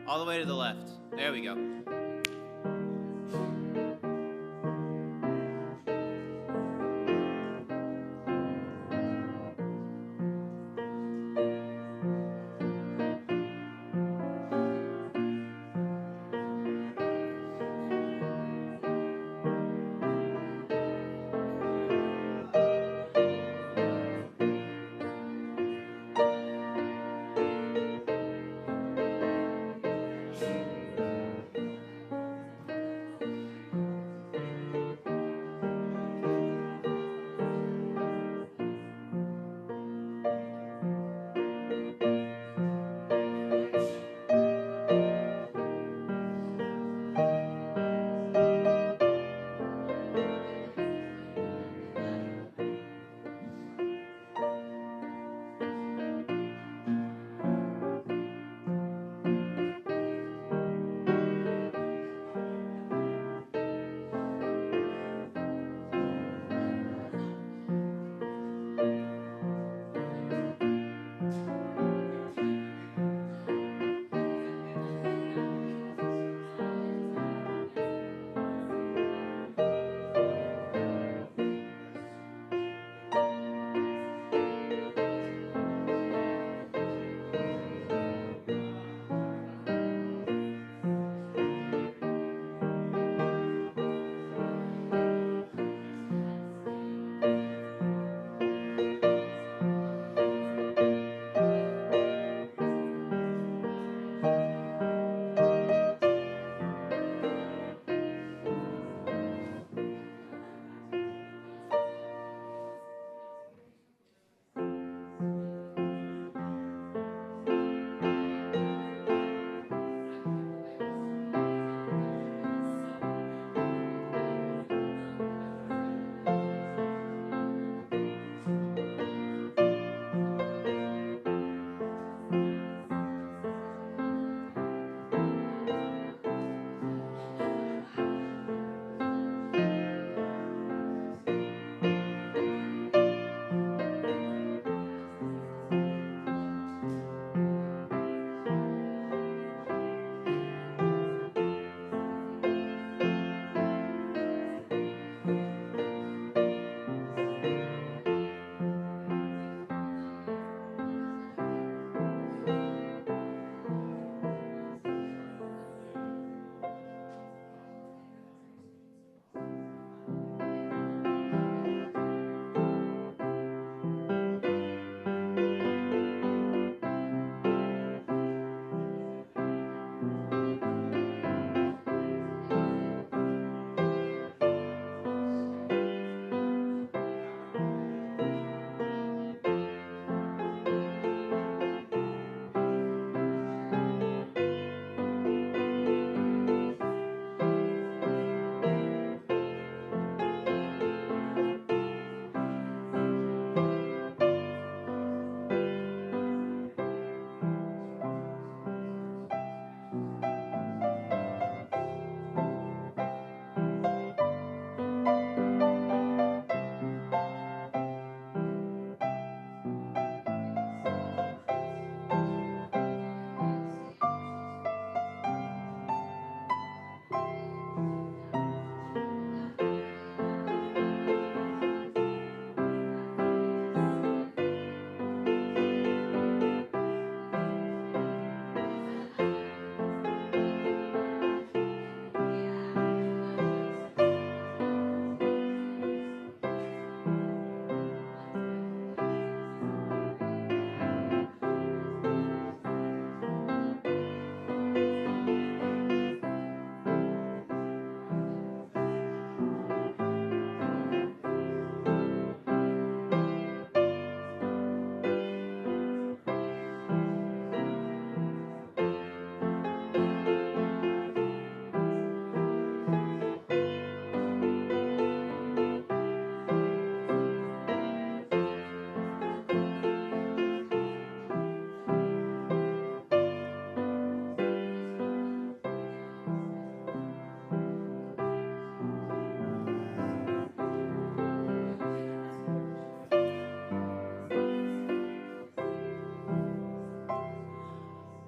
All the way to the left. There we go.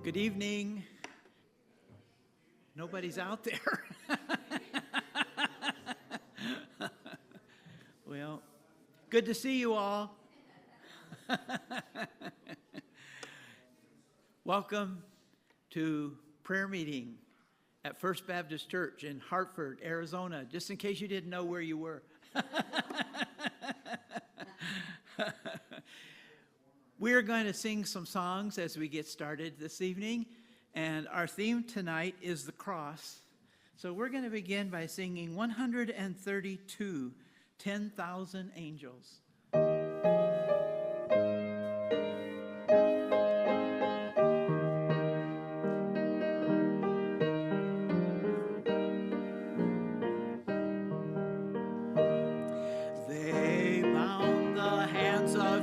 Good evening. Nobody's out there. Well, good to see you all. Welcome to prayer meeting at First Baptist Church in Hartford, Arizona, just in case you didn't know where you were. We're going to sing some songs as we get started this evening, and our theme tonight is the cross. So we're going to begin by singing 132, 10,000 Angels.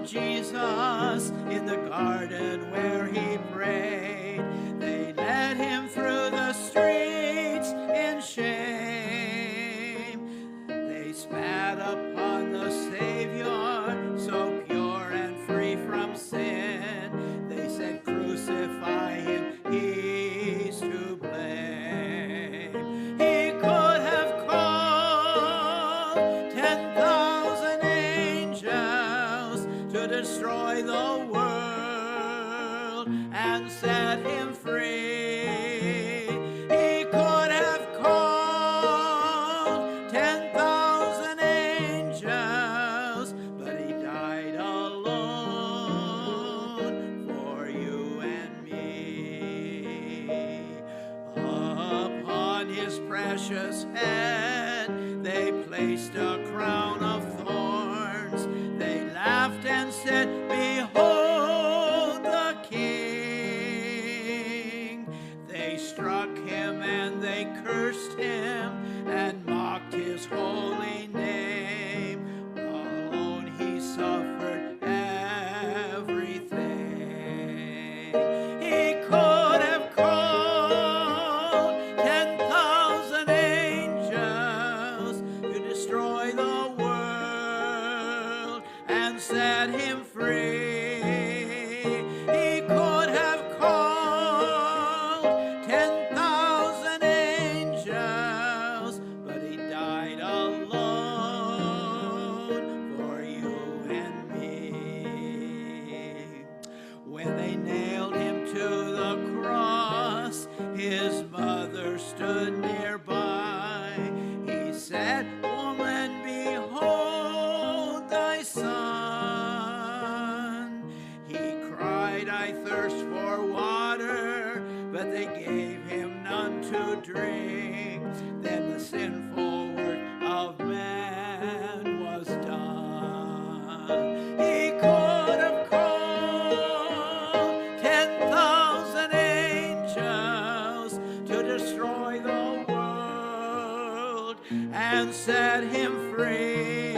Jesus in the garden where he prayed. They led him through the streets in shame. They spat upon the Savior, so pure and free from sin. They said, crucify him, he's to blame. He could have called 10,000 angels to destroy the world and set him free. He could have called 10,000 angels, but he died alone for you and me. Upon his precious head they placed a crown of thorns. They laughed and said, behold the King. They struck him and they cursed him and mocked his holy name. Alone he suffered everything. He could have called 10,000 angels to destroy the world and set him free. He could have called 10,000 angels, but he died alone for you and me. When they nailed him to the cross, his mother stood nearby. He said, woman, behold thy son. He cried, I thirst for water, but they gave him none to drink. Then the sinful work of man was done. He could have called 10,000 angels to destroy the world and set him free.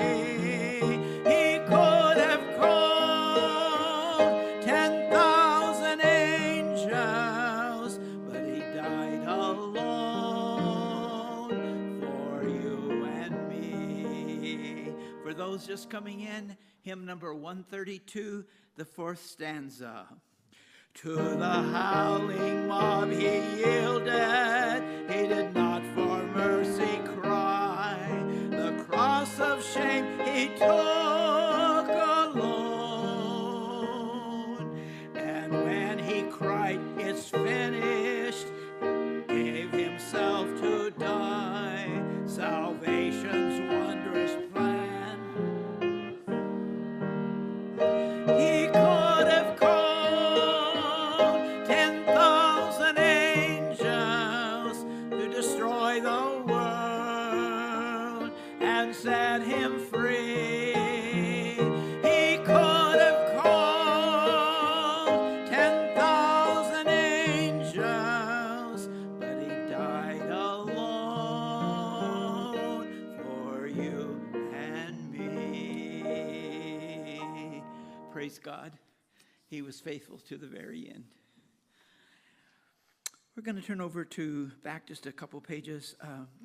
He could have called 10,000 angels, but he died alone for you and me. For those just coming in, hymn number 132, the fourth stanza. To the howling mob he yielded, he did not for mercy cry. The cross of shame he took alone. And when he cried, it's finished, gave himself to die. Salvation's wondrous plan. He could have called 10,000 angels to destroy the world and set him free. He could have called 10,000 angels, but he died alone for you and me. Praise God. He was faithful to the very end. We're going to turn over to back just a couple pages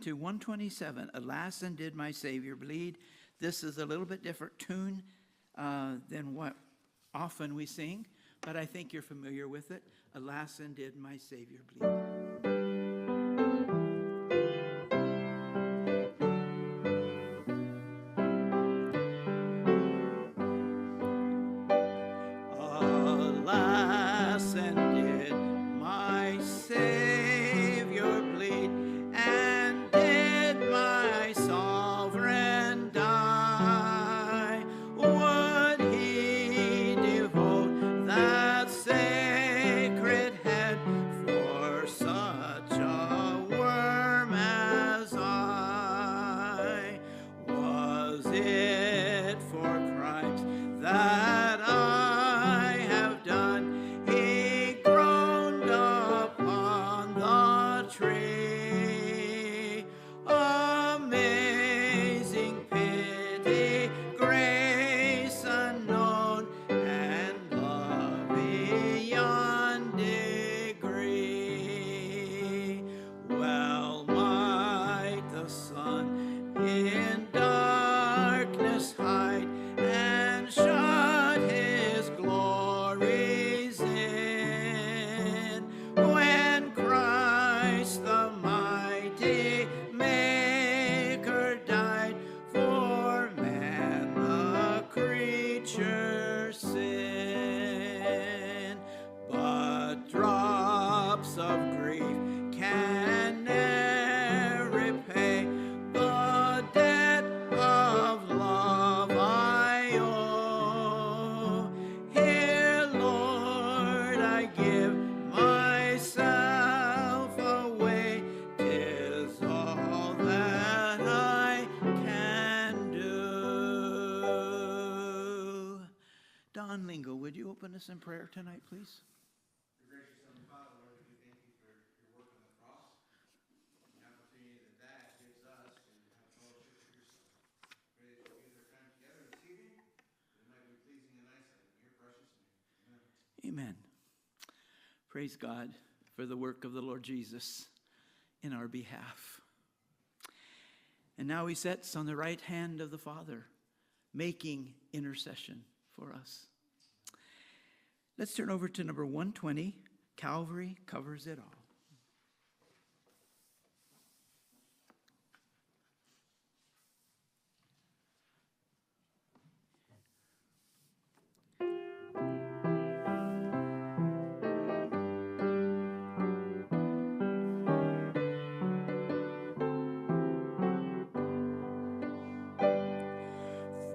to 127. Alas, and did my Savior bleed? This is a little bit different tune than what often we sing, but I think you're familiar with it. Alas, and did my Savior bleed? open us in prayer tonight, please? Gracious Heavenly Father, Lord, we thank you for your work on the cross, the opportunity that gives us to have fellowship with your Son. Pray that you'll use our time together this evening, that it might be pleasing in thy sight. In your precious name. Amen. Amen. Praise God for the work of the Lord Jesus in our behalf. And now he sits on the right hand of the Father, making intercession for us. Let's turn over to number 120. Calvary covers it all.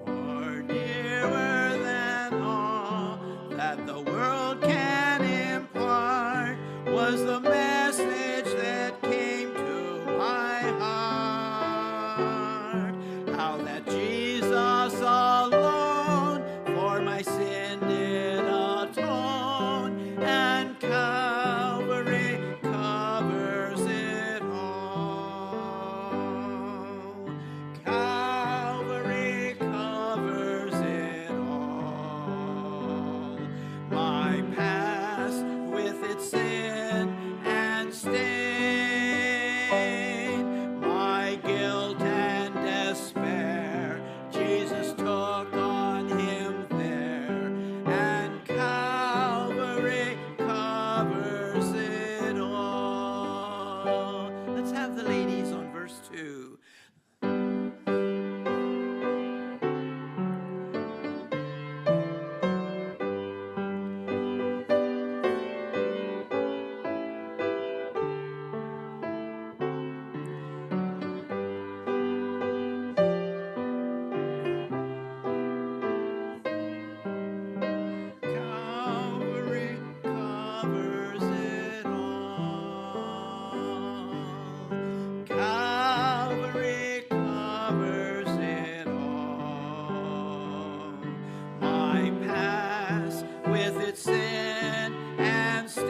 For dearer than all that the world can impart was the message that came to my heart. How that Jesus alone for my sin did atone, and Calvary covers it all. Calvary covers it all. My past with its sin and stain, my guilt and despair, Jesus took on him there, and Calvary covers it all. Let's have the ladies on verse 2. Calvary covers it all. Calvary covers it all. My past with its sin and stain,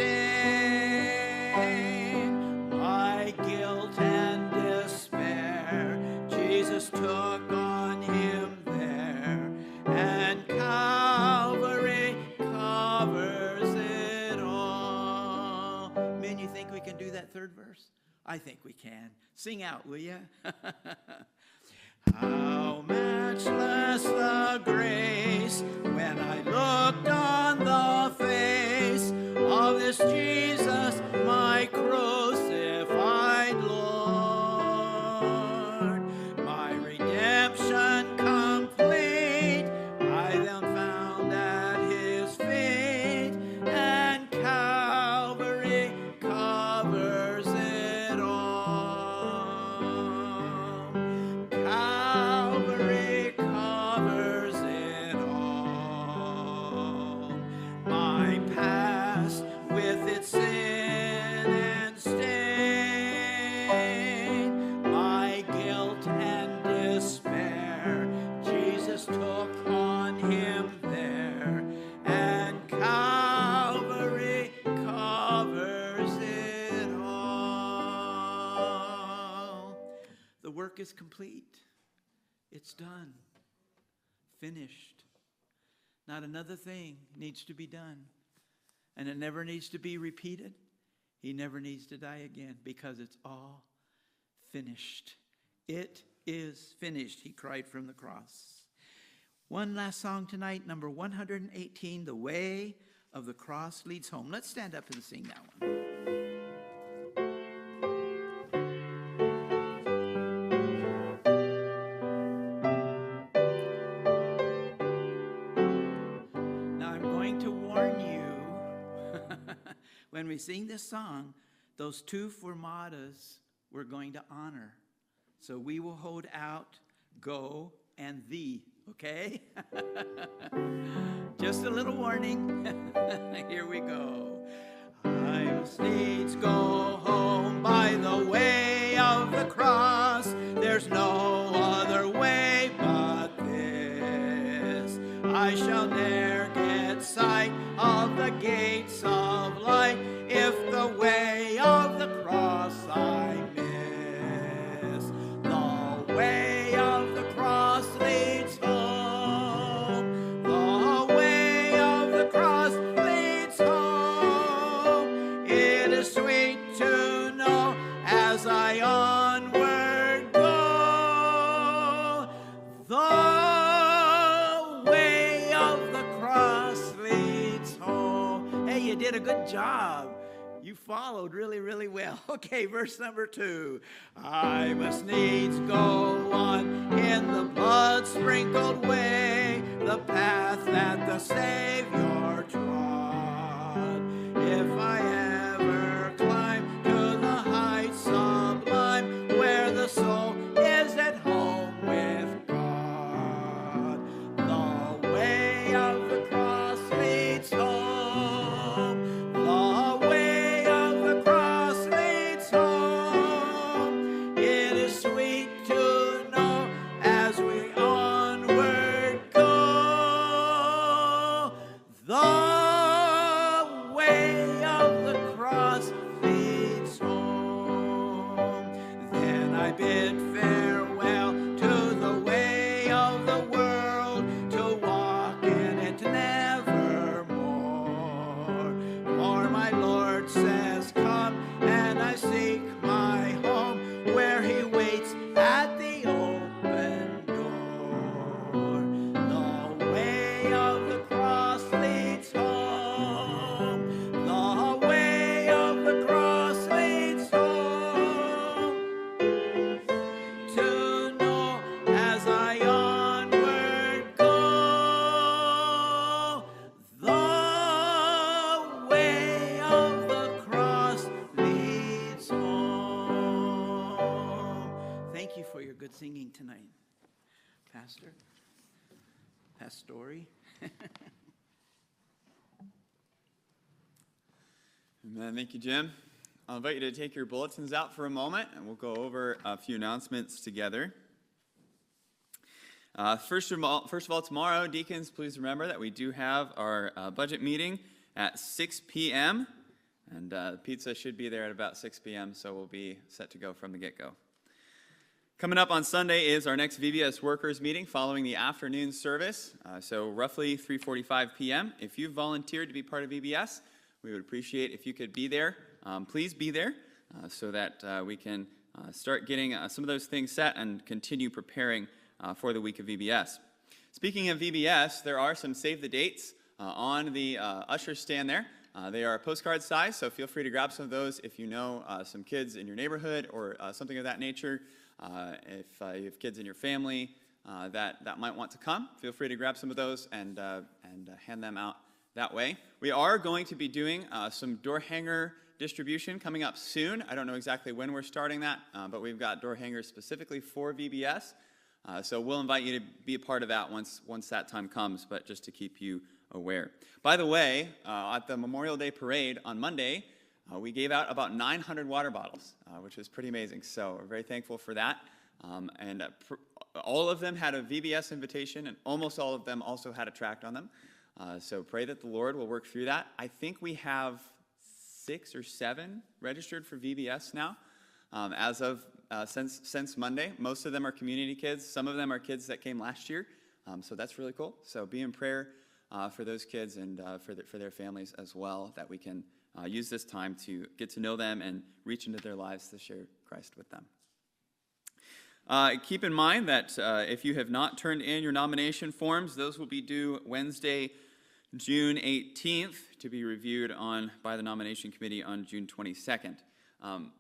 my guilt and despair, Jesus took on him there, and Calvary covers it all. Men, you think we can do that third verse? I think we can. Sing out, will ya? How matchless the grace when I looked on the face of this Jesus, my crucified Lord. My redemption complete, I then found at his feet, and Calvary covers it all. Calvary covers it all. My past with its sin and stain, my guilt and despair, Jesus took on him there, and Calvary covers it all. The work is complete. It's done. Finished. Not another thing needs to be done. And it never needs to be repeated. He never needs to die again because it's all finished. It is finished, he cried from the cross. One last song tonight, number 118, The Way of the Cross Leads Home. Let's stand up and sing that one. Now I'm going to warn you, when we sing this song, those two formatas we're going to honor. So we will hold out go and thee, okay? Just a little warning. Here we go. I must needs go home by the way of the cross. There's no other way but this. I shall ne'er get sight the way of the cross I miss. The way of the cross leads home. The way of the cross leads home. It is sweet to know as I onward go. The way of the cross leads home. Hey, you did a good job. You followed really, really well. Okay, verse number 2. I must needs go on in the blood-sprinkled way, the path that the Savior trod. If I ever climb to the heights sublime, where the soul is at home with God, the way of the cross leads home. The way of the cross leads home. It is sweet to know as we onward go. The way of the cross leads home. Then I bid farewell to the way of the world, to walk in it nevermore. For my Lord says, come, and I seek my home, where he waits at the open door. The way of the cross leads home. The way of the cross leads home. To know as I onward go, the way of the cross leads home. Thank you for your good singing tonight, Pastor. Pastori. Amen. Thank you, Jim. I'll invite you to take your bulletins out for a moment, and we'll go over a few announcements together. First of all, tomorrow, deacons, please remember that we do have our budget meeting at 6 p.m., and pizza should be there at about 6 p.m., so we'll be set to go from the get-go. Coming up on Sunday is our next VBS workers meeting following the afternoon service, so roughly 3:45 p.m. If you've volunteered to be part of VBS, we would appreciate if you could be there. Please be there so that we can start getting some of those things set and continue preparing for the week of VBS. Speaking of VBS, there are some save the dates on the usher stand there. They are postcard size, so feel free to grab some of those if you know some kids in your neighborhood or something of that nature. If you have kids in your family that might want to come, feel free to grab some of those and hand them out that way. We are going to be doing some door hanger distribution coming up soon. I don't know exactly when we're starting that, but we've got door hangers specifically for VBS. So we'll invite you to be a part of that once that time comes, but just to keep you aware. By the way, at the Memorial Day Parade on Monday, we gave out about 900 water bottles, which is pretty amazing. So we're very thankful for that. All of them had a VBS invitation, and almost all of them also had a tract on them. So pray that the Lord will work through that. I think we have 6 or 7 registered for VBS now, as of since Monday. Most of them are community kids. Some of them are kids that came last year. So that's really cool. So be in prayer for those kids and for their families as well, that we can use this time to get to know them and reach into their lives to share Christ with them. Keep in mind that if you have not turned in your nomination forms, those will be due Wednesday, June 18th, to be reviewed by the nomination committee on June 22nd.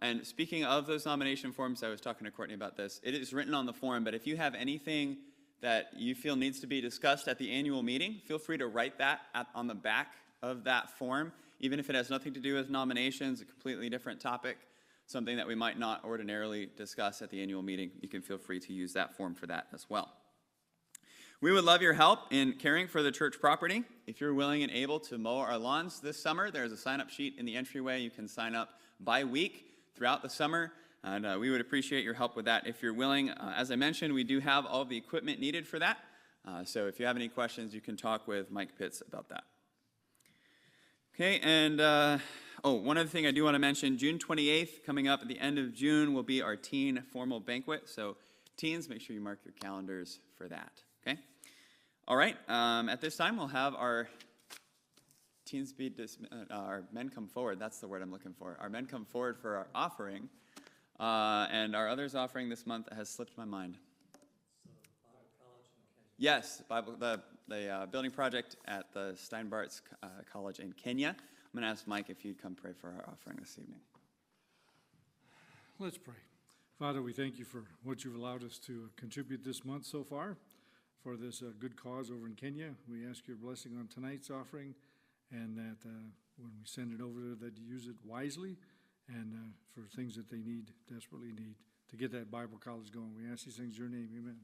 And speaking of those nomination forms, I was talking to Courtney about this. It is written on the form, but if you have anything that you feel needs to be discussed at the annual meeting, feel free to write that on the back of that form, even if it has nothing to do with nominations, a completely different topic, something that we might not ordinarily discuss at the annual meeting. You can feel free to use that form for that as well. We would love your help in caring for the church property. If you're willing and able to mow our lawns this summer, there's a sign-up sheet in the entryway. You can sign up by week throughout the summer, and we would appreciate your help with that if you're willing. As I mentioned, we do have all the equipment needed for that, so if you have any questions, you can talk with Mike Pitts about that. Okay, and Oh, one other thing I do want to mention, June 28th, coming up at the end of June, will be our teen formal banquet. So teens, make sure you mark your calendars for that, okay? All right, at this time, we'll have our teens be our men come forward. That's the word I'm looking for. Our men come forward for our offering. And our others offering this month has slipped my mind. Yes, the building project at the Steinbart's College in Kenya. I'm going to ask Mike if you'd come pray for our offering this evening. Let's pray. Father, we thank you for what you've allowed us to contribute this month so far for this good cause over in Kenya. We ask your blessing on tonight's offering, and that when we send it over, that you use it wisely and for things that they desperately need to get that Bible college going. We ask these things in your name. Amen.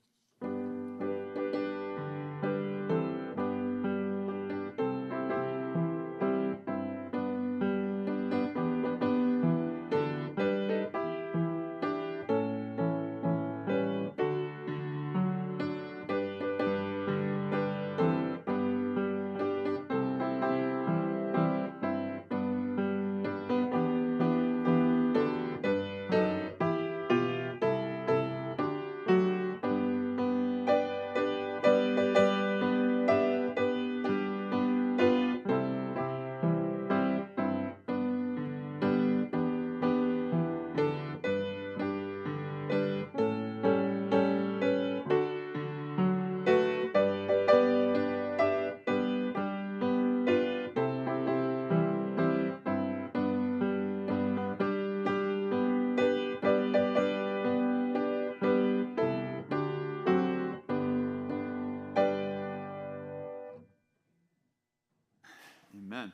Amen.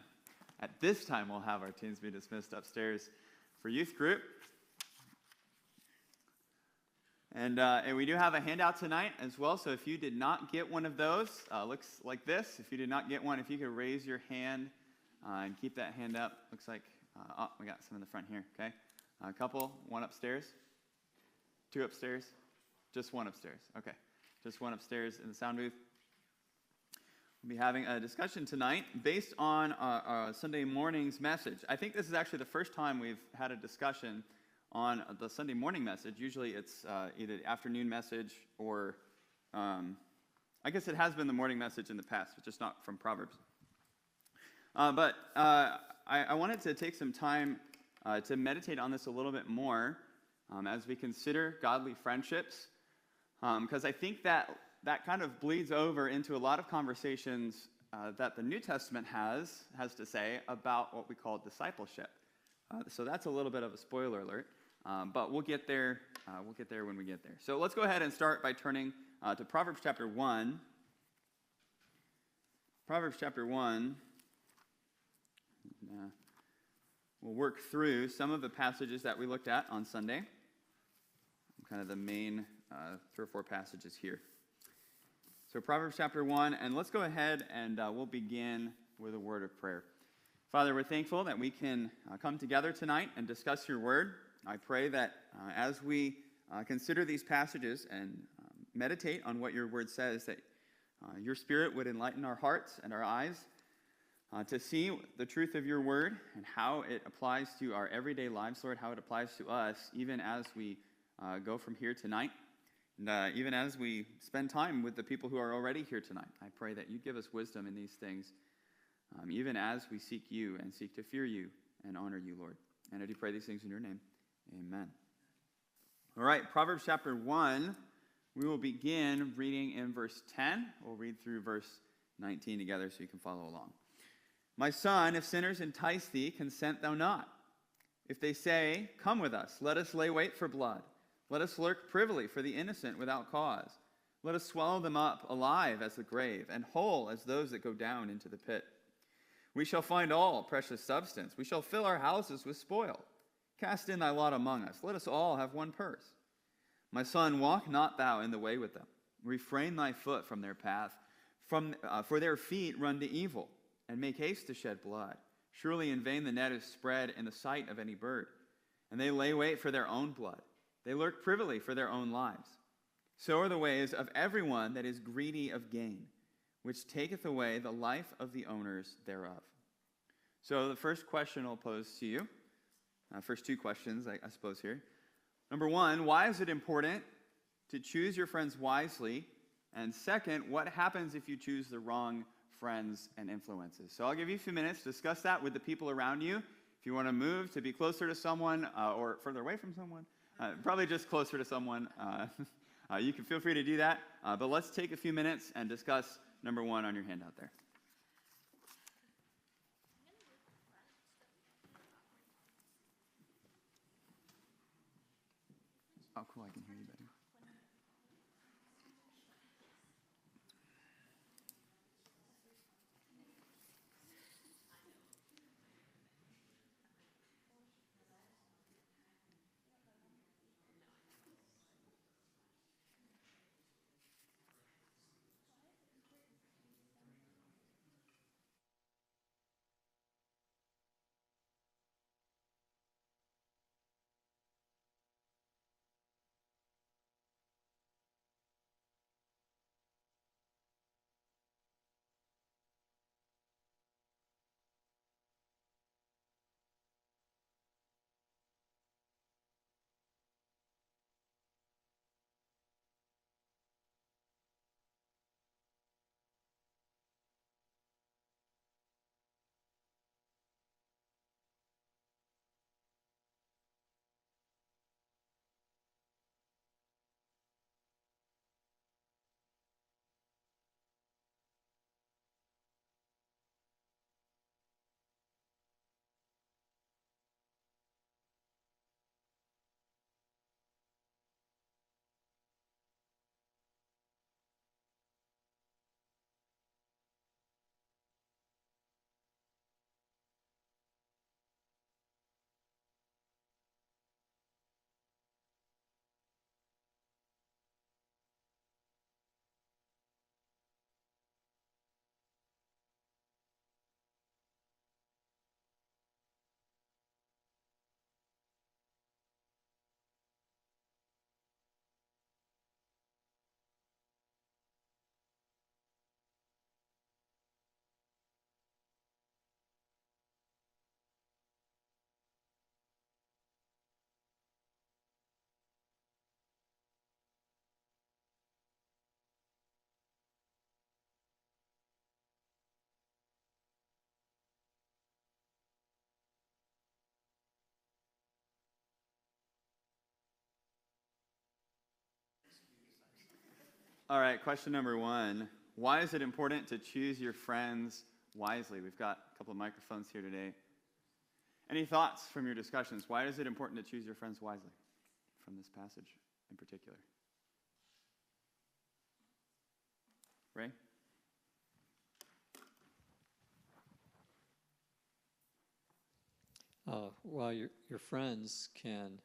At this time, we'll have our teens be dismissed upstairs for youth group. And we do have a handout tonight as well, so if you did not get one of those, looks like this. If you did not get one, if you could raise your hand and keep that hand up. Looks like, we got some in the front here, okay? A couple, one upstairs, two upstairs, just one upstairs. Okay, just one upstairs in the sound booth. We'll be having a discussion tonight based on Sunday morning's message. I think this is actually the first time we've had a discussion on the Sunday morning message. Usually it's either the afternoon message or, I guess it has been the morning message in the past, but just not from Proverbs. But I wanted to take some time to meditate on this a little bit more as we consider godly friendships, because I think that kind of bleeds over into a lot of conversations that the New Testament has to say about what we call discipleship. So that's a little bit of a spoiler alert, but we'll get there. We'll get there when we get there. So let's go ahead and start by turning to Proverbs chapter 1. Proverbs chapter 1. We'll work through some of the passages that we looked at on Sunday. Kind of the main 3 or 4 passages here. So Proverbs chapter 1, and let's go ahead and we'll begin with a word of prayer. Father, we're thankful that we can come together tonight and discuss your word. I pray that as we consider these passages and meditate on what your word says, that your spirit would enlighten our hearts and our eyes to see the truth of your word and how it applies to our everyday lives, Lord, how it applies to us, even as we go from here tonight. And even as we spend time with the people who are already here tonight, I pray that you give us wisdom in these things, even as we seek you and seek to fear you and honor you, Lord. And I do pray these things in your name. Amen. All right, Proverbs chapter 1, we will begin reading in verse 10. We'll read through verse 19 together so you can follow along. My son, if sinners entice thee, consent thou not. If they say, come with us, let us lay wait for blood. Let us lurk privily for the innocent without cause. Let us swallow them up alive as the grave, and whole as those that go down into the pit. We shall find all precious substance. We shall fill our houses with spoil. Cast in thy lot among us. Let us all have one purse. My son, walk not thou in the way with them. Refrain thy foot from their path. For their feet run to evil, and make haste to shed blood. Surely in vain the net is spread in the sight of any bird, and they lay wait for their own blood. They lurk privily for their own lives. So are the ways of everyone that is greedy of gain, which taketh away the life of the owners thereof. So the first question I'll pose to you, first two questions, I suppose here. Number one, why is it important to choose your friends wisely? And second, what happens if you choose the wrong friends and influences? So I'll give you a few minutes to discuss that with the people around you. If you want to move to be closer to someone or further away from someone, probably just closer to someone, you can feel free to do that. But let's take a few minutes and discuss number one on your handout there. Oh, cool, I can hear you better. All right, question number one. Why is it important to choose your friends wisely? We've got a couple of microphones here today. Any thoughts from your discussions? Why is it important to choose your friends wisely from this passage in particular? Ray? Well, your friends can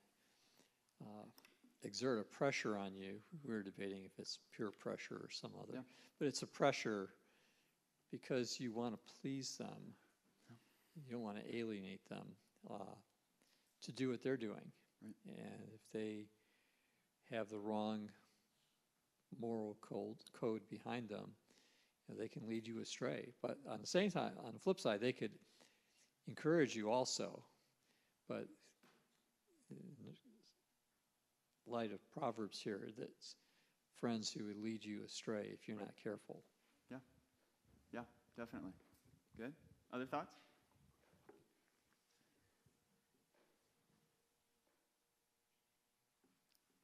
exert a pressure on you. We're debating if it's peer pressure or some other. Yeah. But it's a pressure because you want to please them. Yeah. You don't want to alienate them to do what they're doing. Right. And if they have the wrong moral code behind them, they can lead you astray. But on the same time, on the flip side, they could encourage you also. But in light of Proverbs here, that's friends who would lead you astray if you're not careful. Yeah, definitely. Good. Other thoughts?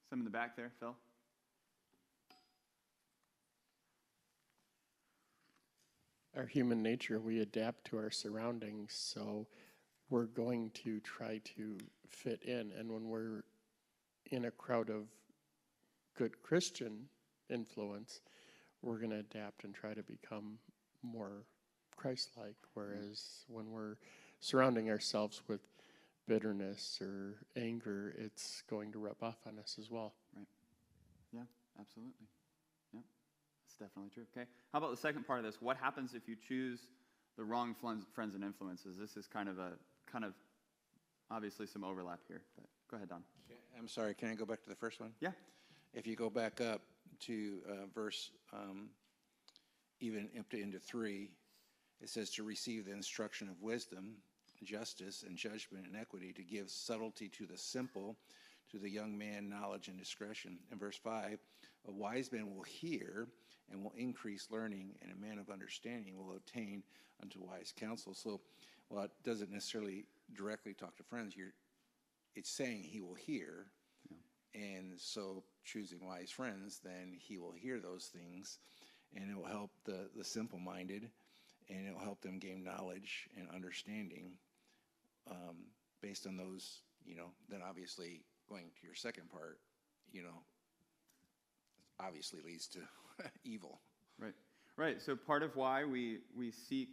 Some in the back there, Phil. Our human nature, we adapt to our surroundings, so we're going to try to fit in. And when we're in a crowd of good Christian influence, we're going to adapt and try to become more Christ-like. Whereas when we're surrounding ourselves with bitterness or anger, it's going to rub off on us as well. Right. Yeah, absolutely. Yeah, that's definitely true. Okay. How about the second part of this? What happens if you choose the wrong friends and influences? This is kind of obviously some overlap here, but go ahead, Don. I'm sorry, can I go back to the first one? Yeah. If you go back up to verse, even up to into 3, it says to receive the instruction of wisdom, justice, and judgment and equity, to give subtlety to the simple, to the young man knowledge and discretion. In verse 5, a wise man will hear and will increase learning, and a man of understanding will attain unto wise counsel. So while it doesn't necessarily directly talk to friends, it's saying he will hear. And so choosing wise friends, then he will hear those things, and it will help the simple-minded, and it will help them gain knowledge and understanding based on those, then obviously going to your second part, obviously leads to evil. Right. Right. So part of why we seek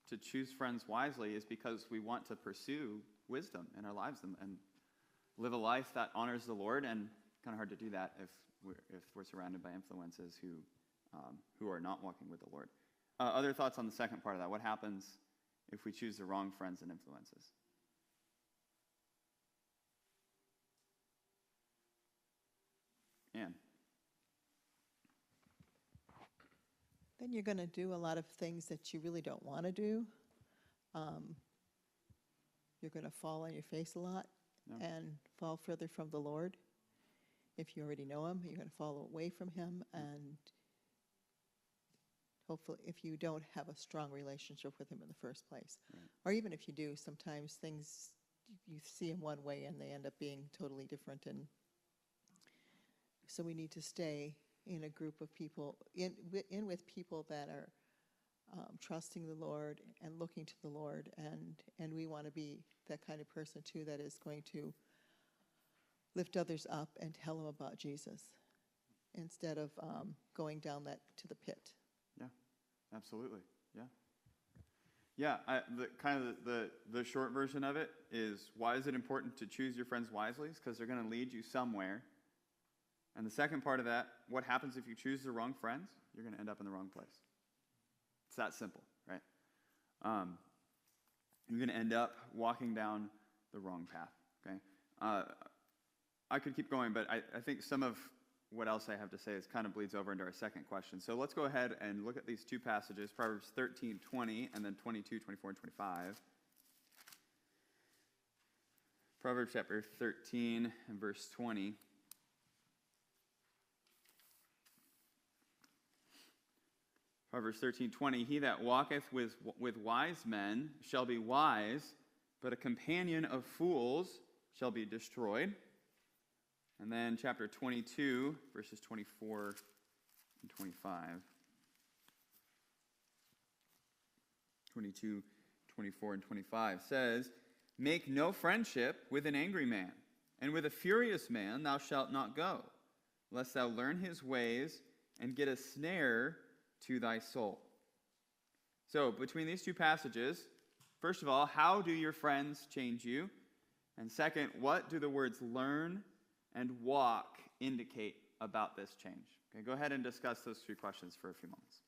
to choose friends wisely is because we want to pursue wisdom in our lives and live a life that honors the Lord, and kind of hard to do that if we're surrounded by influences who are not walking with the Lord. Other thoughts on the second part of that? What happens if we choose the wrong friends and influences? Anne? Then you're going to do a lot of things that you really don't want to do. You're going to fall on your face a lot and fall further from the Lord. If you already know him, you're going to fall away from him, and hopefully if you don't have a strong relationship with him in the first place. Right. Or even if you do, sometimes things, you see them one way and they end up being totally different. And so we need to stay in a group of people, in with people that are trusting the Lord and looking to the Lord, and we want to be that kind of person too that is going to lift others up and tell them about Jesus instead of going down to the pit. Yeah, absolutely. Yeah. The short version of it is, why is it important to choose your friends wisely? It's because they're going to lead you somewhere. And the second part of that, what happens if you choose the wrong friends? You're going to end up in the wrong place. It's that simple, right? You're going to end up walking down the wrong path, okay? I could keep going, but I think some of what else I have to say kind of bleeds over into our second question. So let's go ahead and look at these two passages, Proverbs 13:20, and then 22, 24, and 25. Proverbs chapter 13 and verse 20. Proverbs 13:20, he that walketh with wise men shall be wise, but a companion of fools shall be destroyed. And then chapter 22, verses 24 and 25. 22, 24, and 25 says, make no friendship with an angry man, and with a furious man thou shalt not go, lest thou learn his ways and get a snare to thy soul. So, between these two passages, first of all, how do your friends change you? And second, what do the words learn and walk indicate about this change? Okay, go ahead and discuss those three questions for a few moments.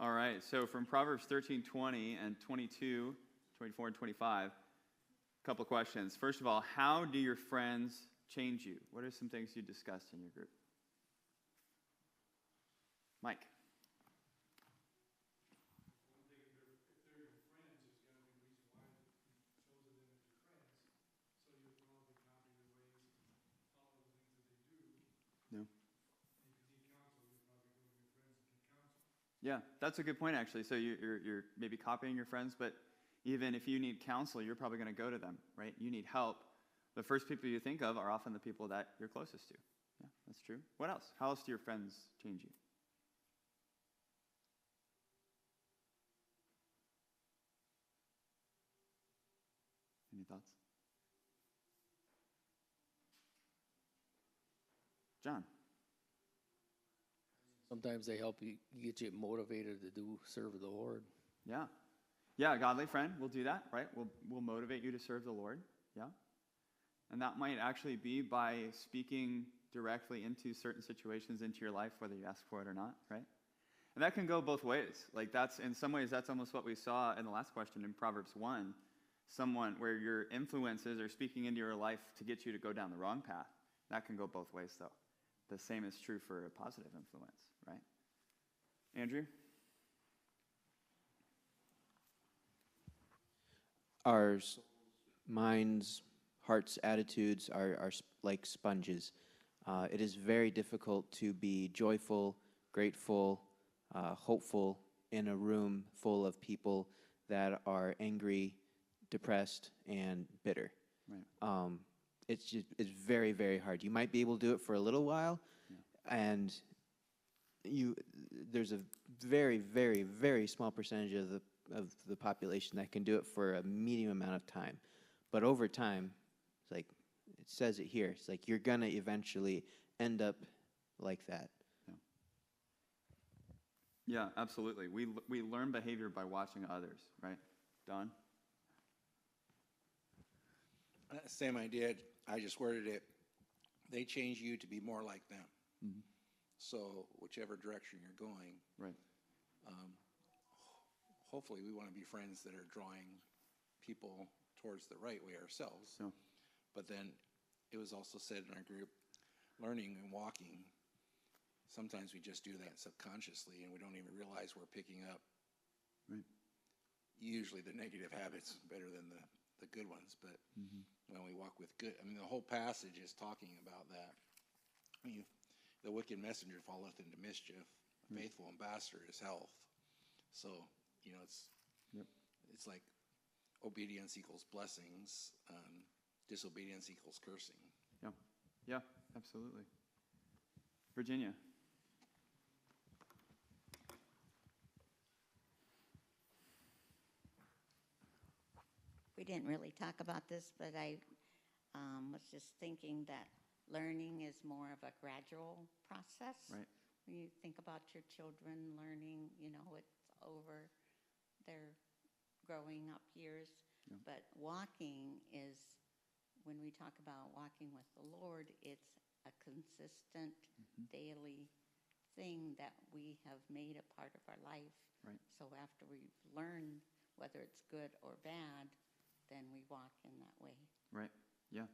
All right, so from Proverbs 13:20 and 22, 24 and 25, a couple questions. First of all, how do your friends change you? What are some things you discussed in your group? Mike. No. Yeah, that's a good point, actually. So you're maybe copying your friends, but even if you need counsel, you're probably going to go to them, right? You need help. The first people you think of are often the people that you're closest to. Yeah, that's true. What else? How else do your friends change you? Any thoughts? John. Sometimes they help you, get you motivated to serve the Lord. Yeah. Yeah, a godly friend will do that, right? Will motivate you to serve the Lord. Yeah. And that might actually be by speaking directly into certain situations into your life, whether you ask for it or not, right? And that can go both ways. Like that's, in some ways, that's almost what we saw in the last question in Proverbs 1. Someone where your influences are speaking into your life to get you to go down the wrong path. That can go both ways, though. The same is true for a positive influence, right? Andrew? Our minds, hearts, attitudes are like sponges. It is very difficult to be joyful, grateful, hopeful in a room full of people that are angry, depressed, and bitter. Right. It's very, very hard. You might be able to do it for a little while, and there's a very, very, very small percentage of the population that can do it for a medium amount of time. But over time, it's like it says it here. It's like you're gonna eventually end up like that. Yeah, absolutely. We learn behavior by watching others, right? Don? Same idea. I just worded it. They change you to be more like them. Mm-hmm. So whichever direction you're going, Right. Hopefully we want to be friends that are drawing people towards the right way ourselves. So, But then it was also said in our group, learning and walking, sometimes we just do that subconsciously and we don't even realize we're picking up right. usually the negative habits better than the good ones. But Mm-hmm. when we walk with good, I mean, the whole passage is talking about that. I mean, the wicked messenger falleth into mischief. A faithful ambassador is health. So, you know, it's like obedience equals blessings. Disobedience equals cursing. Yeah. Yeah, absolutely. Virginia? We didn't really talk about this, but I was just thinking that learning is more of a gradual process. Right. When you think about your children learning, you know, it's over their growing up years. Yeah. But walking is, when we talk about walking with the Lord, it's a consistent daily thing that we have made a part of our life. Right. So after we've learned whether it's good or bad, then we walk in that way. Right. Yeah.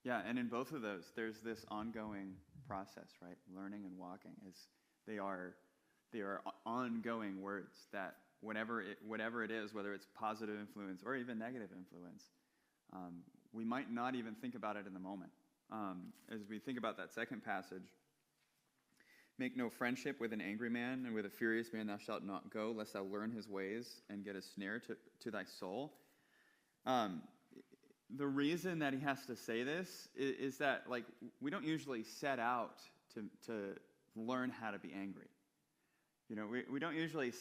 Yeah, and in both of those, there's this ongoing process, right? Learning and walking they are ongoing words that whatever it is, whether it's positive influence or even negative influence, we might not even think about it in the moment. As we think about that second passage, make no friendship with an angry man, and with a furious man thou shalt not go, lest thou learn his ways and get a snare to thy soul. The reason that he has to say this is that, like, we don't usually set out to learn how to be angry. You know, we don't usually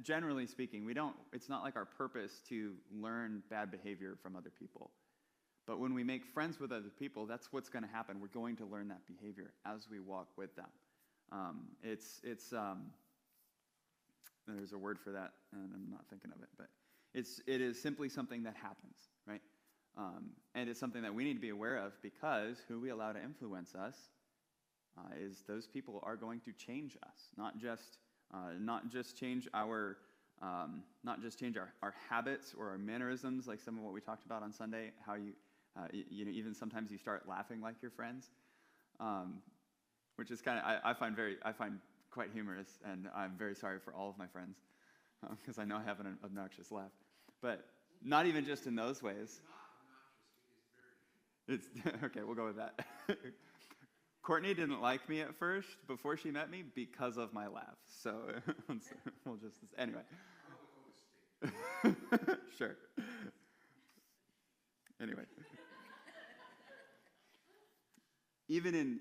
generally speaking, it's not like our purpose to learn bad behavior from other people. But when we make friends with other people, that's what's going to happen. We're going to learn that behavior as we walk with them. There's a word for that, and I'm not thinking of it, but it is simply something that happens, right? And it's something that we need to be aware of, because who we allow to influence us is those people are going to change us, not just not just change our our habits or our mannerisms, like some of what we talked about on Sunday, how even sometimes you start laughing like your friends, which is kind of, I find quite humorous, and I'm very sorry for all of my friends, because I know I have an obnoxious laugh. But not even just in those ways. It's okay, we'll go with that. Courtney didn't like me at first before she met me because of my laugh. So we'll just, anyway. Sure. Anyway. Even in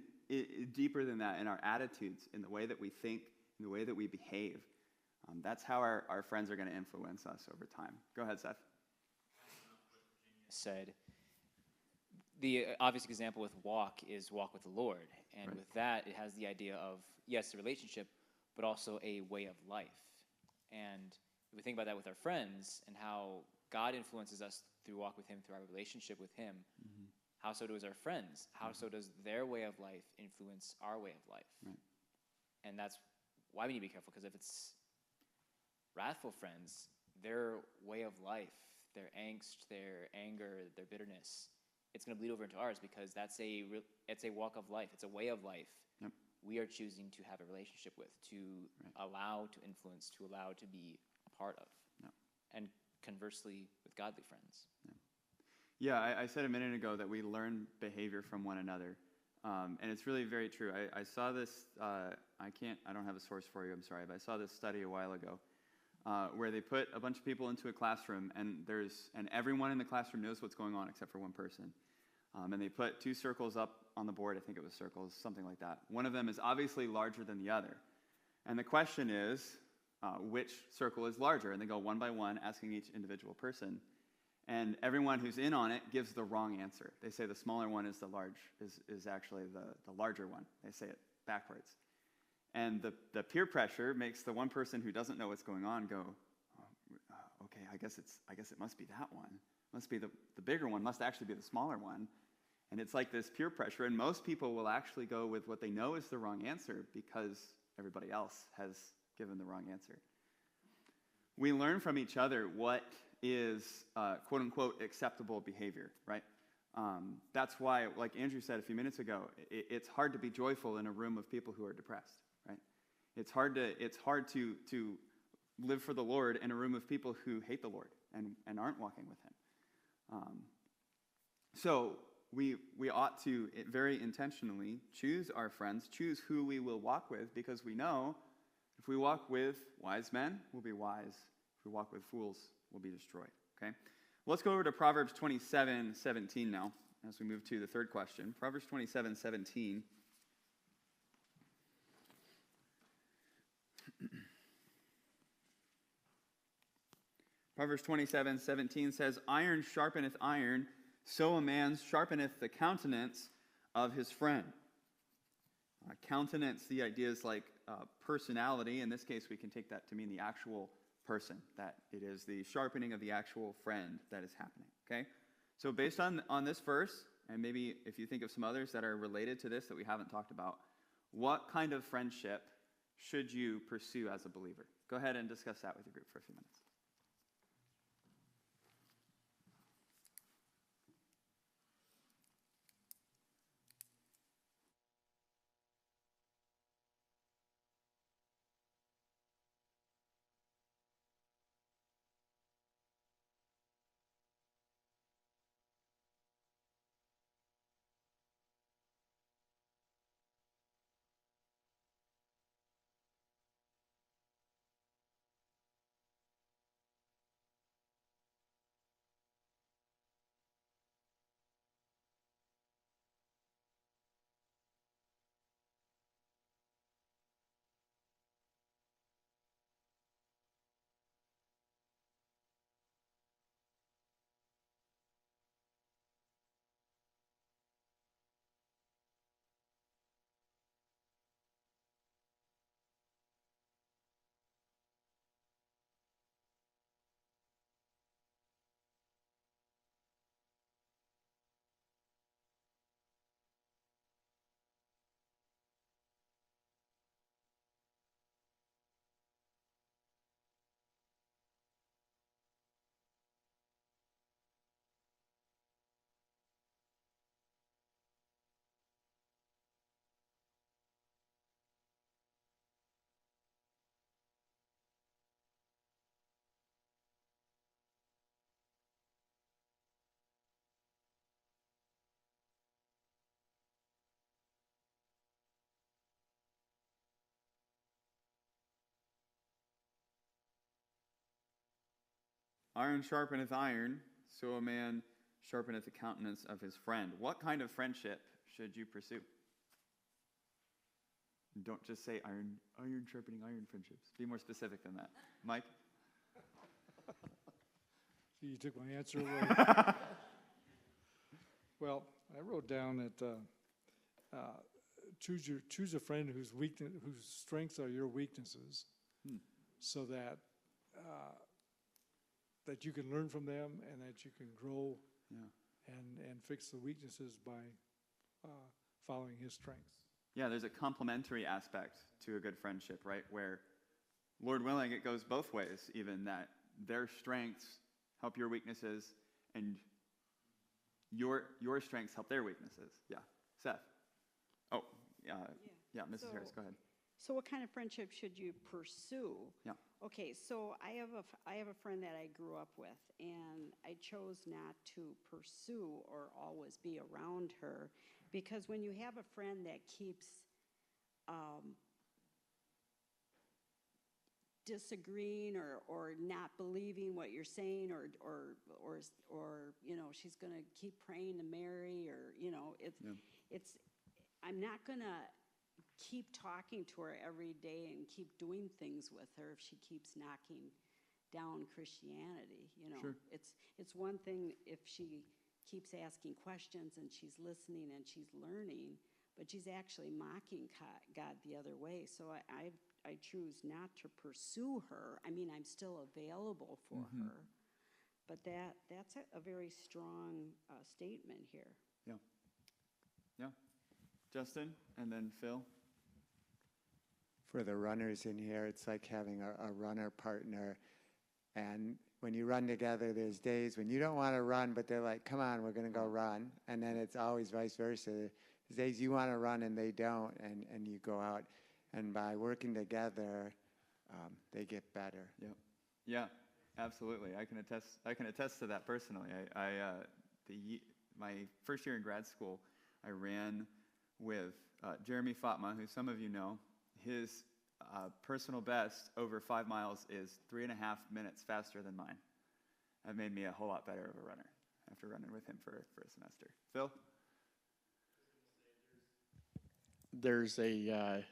deeper than that, in our attitudes, in the way that we think, in the way that we behave, that's how our friends are going to influence us over time. Go ahead, Seth. Said, the obvious example with walk is walk with the Lord. And Right. with that, it has the idea of, yes, a relationship, but also a way of life. And if we think about that with our friends and how God influences us through walk with him, through our relationship with him, how so does our friends? How so does their way of life influence our way of life? Right. And that's why we need to be careful, because if it's wrathful friends, their way of life, their angst, their anger, their bitterness, it's going to bleed over into ours, because it's a walk of life. It's a way of life. Yep. We are choosing to have a relationship with, to allow to influence, to allow to be a part of. Yep. And conversely, with godly friends. Yeah, I said a minute ago that we learn behavior from one another. And it's really very true. I saw this, I don't have a source for you, I'm sorry, but I saw this study a while ago where they put a bunch of people into a classroom, and everyone in the classroom knows what's going on except for one person. And they put two circles up on the board, I think it was circles, something like that. One of them is obviously larger than the other. And the question is, which circle is larger? And they go one by one, asking each individual person. And everyone who's in on it gives the wrong answer. They say the smaller one is is actually the larger one. They say it backwards. And the peer pressure makes the one person who doesn't know what's going on go, okay, I guess it must be that one. Must be the bigger one, must actually be the smaller one. And it's like this peer pressure, and most people will actually go with what they know is the wrong answer because everybody else has given the wrong answer. We learn from each other what is quote-unquote acceptable behavior, right? That's why, like Andrew said a few minutes ago, it's hard to be joyful in a room of people who are depressed, right? It's hard to live for the Lord in a room of people who hate the Lord and aren't walking with him. So we ought to very intentionally choose our friends, choose who we will walk with, because we know if we walk with wise men, we'll be wise. If we walk with fools, we'll be destroyed, okay? Let's go over to Proverbs 27:17 now, as we move to the third question. Proverbs 27:17. Proverbs 27:17 says, "Iron sharpeneth iron, so a man sharpeneth the countenance of his friend." Countenance, the idea is like personality. In this case, we can take that to mean the actual person, that it is the sharpening of the actual friend that is happening, okay? So based on this verse, and maybe if you think of some others that are related to this that we haven't talked about, what kind of friendship should you pursue as a believer? Go ahead and discuss that with your group for a few minutes. iron sharpeneth iron, so a man sharpeneth the countenance of his friend. What kind of friendship should you pursue? Don't just say iron sharpening iron friendships. Be more specific than that. Mike? You took my answer away. Well, I wrote down that choose a friend whose strengths are your weaknesses, so that that you can learn from them and that you can grow and fix the weaknesses by following his strengths. Yeah, there's a complementary aspect to a good friendship, right? Where, Lord willing, it goes both ways, even that their strengths help your weaknesses and your strengths help their weaknesses. Yeah. Seth? Oh, yeah, Mrs. Harris, go ahead. So what kind of friendship should you pursue? Yeah. Okay, so I have a friend that I grew up with, and I chose not to pursue or always be around her, because when you have a friend that keeps disagreeing or not believing what you're saying, or you know, she's going to keep praying to Mary, or you know, it's I'm not going to keep talking to her every day and keep doing things with her if she keeps knocking down Christianity. You know, Sure. It's one thing if she keeps asking questions and she's listening and she's learning, but she's actually mocking God the other way. So I choose not to pursue her. I mean, I'm still available for her, but that's a very strong statement here. Yeah. Yeah. Justin, and then Phil. For the runners in here, it's like having a runner partner. And when you run together, there's days when you don't want to run, but they're like, come on, we're going to go run. And then it's always vice versa. There's days you want to run and they don't, and you go out. And by working together, they get better. Yep. Yeah, absolutely. I can attest to that personally. My first year in grad school, I ran with Jeremy Fatma, who some of you know. His personal best over 5 miles is 3.5 minutes faster than mine. That made me a whole lot better of a runner after running with him for a semester. Phil? There's a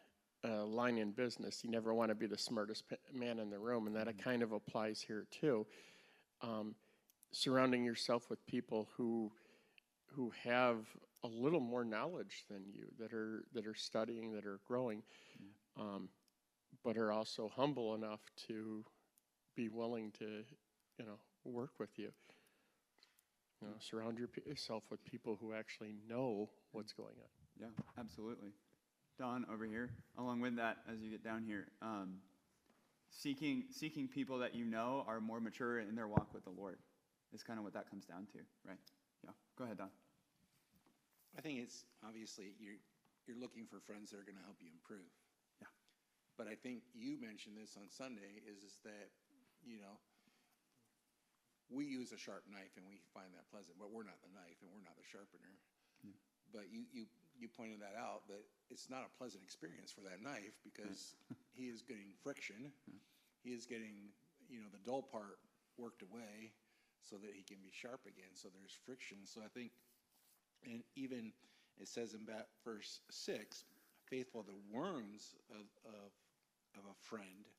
line in business: you never want to be the smartest man in the room, and that kind of applies here too. Surrounding yourself with people who have a little more knowledge than you, that are studying, that are growing, but are also humble enough to be willing to, work with you. Surround yourself with people who actually know what's going on. Yeah, absolutely. Don, over here, along with that, as you get down here, seeking people that you know are more mature in their walk with the Lord is kind of what that comes down to, right? Yeah, go ahead, Don. I think it's obviously you're looking for friends that are going to help you improve. Yeah. But I think you mentioned this on Sunday is that, we use a sharp knife and we find that pleasant, but we're not the knife and we're not the sharpener. Yeah. But you pointed that out, that it's not a pleasant experience for that knife because he is getting friction. Yeah. He is getting, the dull part worked away so that he can be sharp again. So there's friction. So I think, and even it says in verse 6, faithful to the wounds of a friend.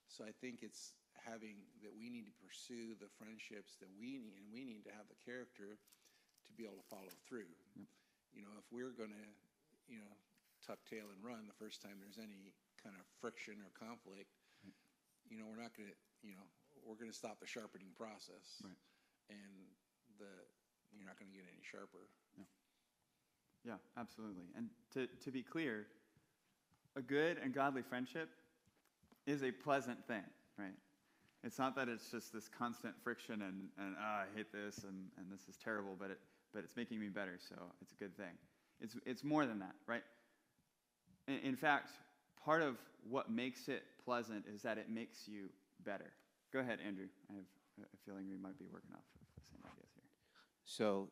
So I think it's having that we need to pursue the friendships that we need, and we need to have the character to be able to follow through. Yep. If we're going to, tuck tail and run the first time there's any kind of friction or conflict, right. We're not going to, we're going to stop the sharpening process. Right. And you're not going to get any sharper. No. Yeah, absolutely. And to be clear, a good and godly friendship is a pleasant thing, right? It's not that it's just this constant friction and I hate this and this is terrible, but it's making me better, so it's a good thing. It's more than that, right? In fact, part of what makes it pleasant is that it makes you better. Go ahead, Andrew. I have a feeling we might be working off of the same ideas here. So,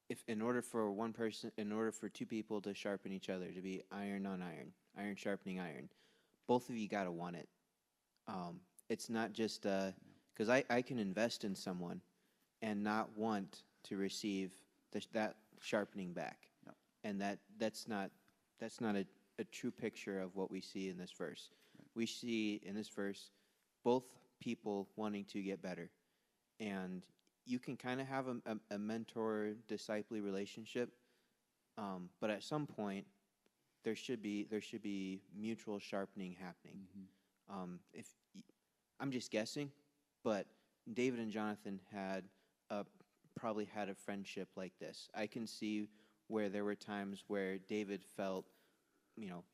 if in order for two people to sharpen each other, to be iron on iron, iron sharpening iron, both of you got to want it. It's not just Because I can invest in someone and not want to receive that sharpening back. Yep. And that's not a true picture of what we see in this verse. Right. We see in this verse both people wanting to get better. And you can kind of have a mentor-disciple relationship, but at some point, there should be mutual sharpening happening. If I'm just guessing, but David and Jonathan probably had a friendship like this. I can see where there were times where David felt,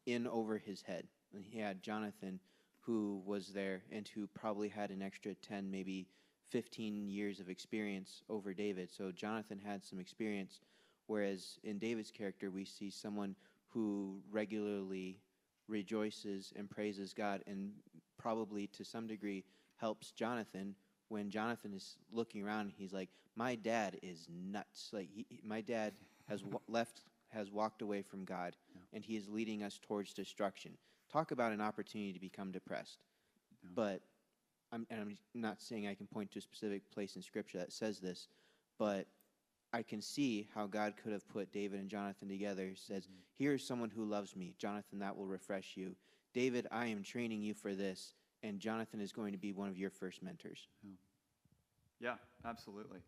in over his head, and he had Jonathan, who was there and who probably had an extra 10, maybe 15 years of experience over David. So Jonathan had some experience, whereas in David's character, we see someone who regularly rejoices and praises God, and probably to some degree helps Jonathan when Jonathan is looking around. He's like, my dad is nuts. Like my dad has walked away from God, and he is leading us towards destruction. Talk about an opportunity to become depressed. But I'm not saying I can point to a specific place in Scripture that says this, but I can see how God could have put David and Jonathan together. He says, here's someone who loves me. Jonathan, that will refresh you. David, I am training you for this, and Jonathan is going to be one of your first mentors. Yeah, absolutely.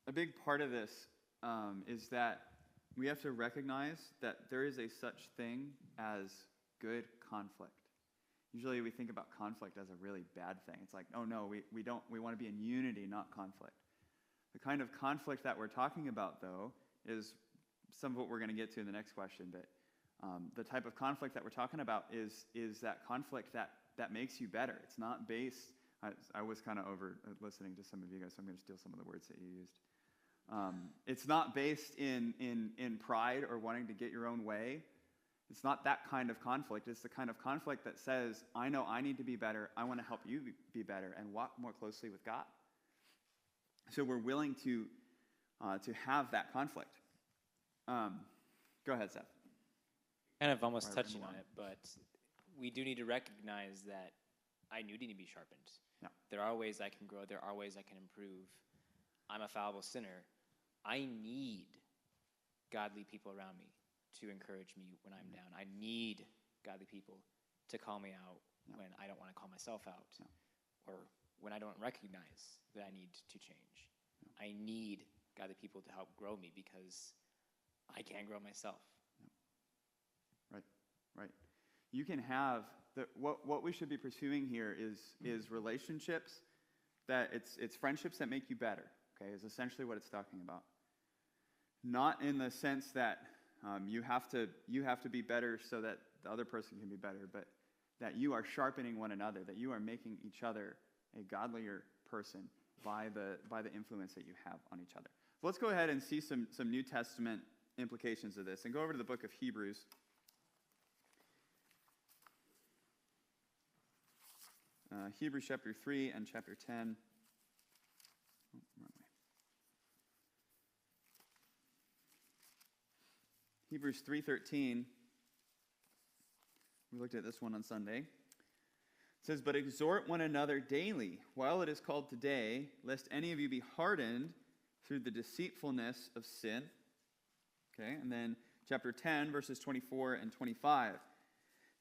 A big part of this is that we have to recognize that there is a such thing as good conflict. Usually we think about conflict as a really bad thing. It's like, oh no, we want to be in unity, not conflict. The kind of conflict that we're talking about, though, is some of what we're going to get to in the next question. But the type of conflict that we're talking about is that conflict that makes you better. It's not based. I was kind of over listening to some of you guys, so I'm going to steal some of the words that you used. It's not based in pride or wanting to get your own way. It's not that kind of conflict. It's the kind of conflict that says, I know I need to be better. I want to help you be better and walk more closely with God. So we're willing to have that conflict. Go ahead, Seth. Kind of almost Right, touching move on on. it, but we do need to recognize that I do need to be sharpened. Yeah. There are ways I can grow. There are ways I can improve. I'm a fallible sinner. I need godly people around me to encourage me when I'm down. I need godly people to call me out when I don't want to call myself out, or when I don't recognize that I need to change. I need godly people to help grow me because I can't grow myself. Right. You can have what we should be pursuing here is relationships that it's friendships that make you better. Okay, is essentially what it's talking about. Not in the sense that you have to be better so that the other person can be better, but that you are sharpening one another, that you are making each other a godlier person by the influence that you have on each other. So let's go ahead and see some New Testament implications of this, and go over to the book of Hebrews. Hebrews chapter 3 and chapter 10. Oh, wrong way. Hebrews 3:13. We looked at this one on Sunday. It says, "But exhort one another daily, while it is called today, lest any of you be hardened through the deceitfulness of sin." Okay, and then chapter 10, verses 24 and 25.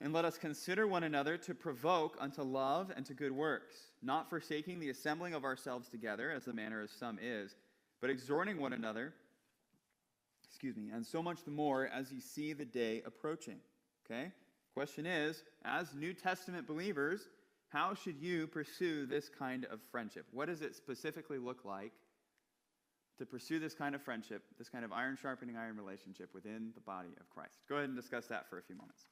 "And let us consider one another to provoke unto love and to good works, not forsaking the assembling of ourselves together, as the manner of some is, but exhorting one another, and so much the more as ye see the day approaching." Okay? Question is, as New Testament believers, how should you pursue this kind of friendship? What does it specifically look like to pursue this kind of friendship, this kind of iron sharpening iron relationship within the body of Christ? Go ahead and discuss that for a few moments.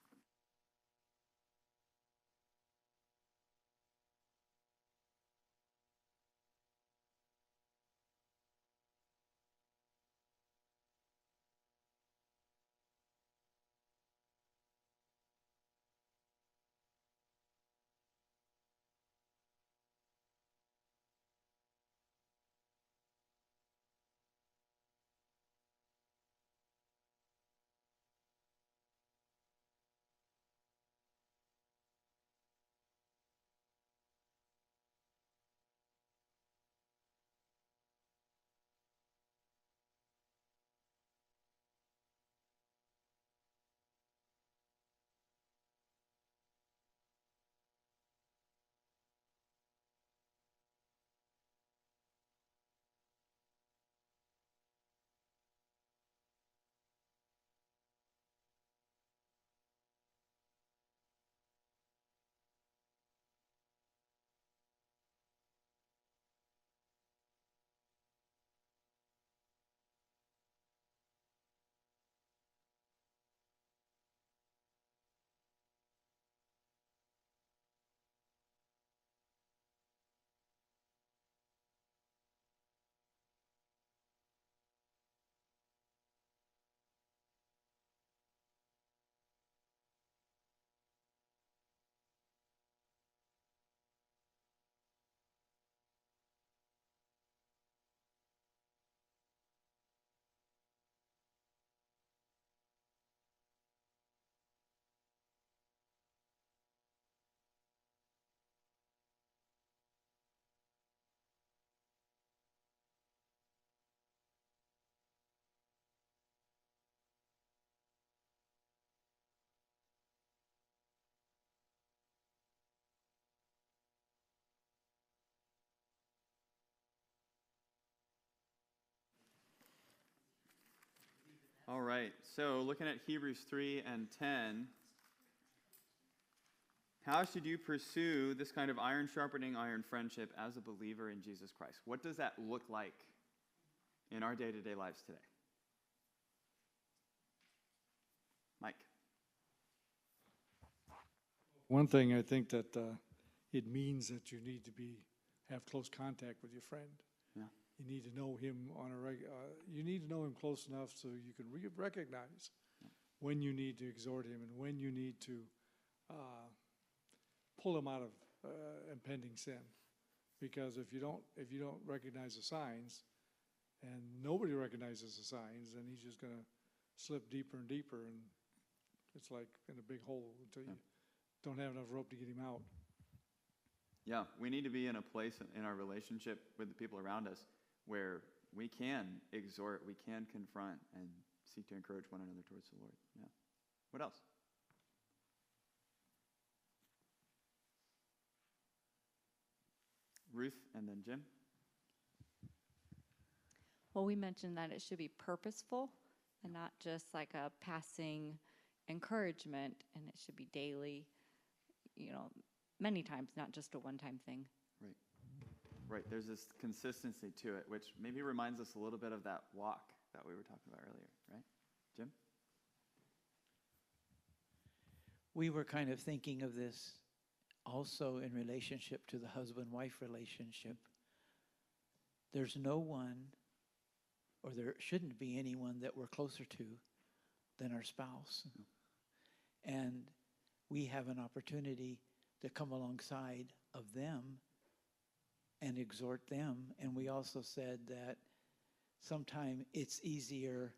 All right, so looking at Hebrews 3 and 10, how should you pursue this kind of iron sharpening iron friendship as a believer in Jesus Christ? What does that look like in our day-to-day lives today? Mike. One thing I think that it means that you need to have close contact with your friend. Yeah. You need to know him you need to know him close enough so you can recognize when you need to exhort him and when you need to pull him out of impending sin. Because if you don't recognize the signs, and nobody recognizes the signs, then he's just going to slip deeper and deeper, and it's like in a big hole until you don't have enough rope to get him out. Yeah, we need to be in a place in our relationship with the people around us where we can exhort, we can confront, and seek to encourage one another towards the Lord. Yeah. What else? Ruth, and then Jim. Well, we mentioned that it should be purposeful and not just like a passing encouragement, and it should be daily, many times, not just a one-time thing. Right. Right, there's this consistency to it, which maybe reminds us a little bit of that walk that we were talking about earlier, right? Jim? We were kind of thinking of this also in relationship to the husband-wife relationship. There's no one, or there shouldn't be anyone that we're closer to than our spouse. And we have an opportunity to come alongside of them and exhort them. And we also said that sometimes it's easier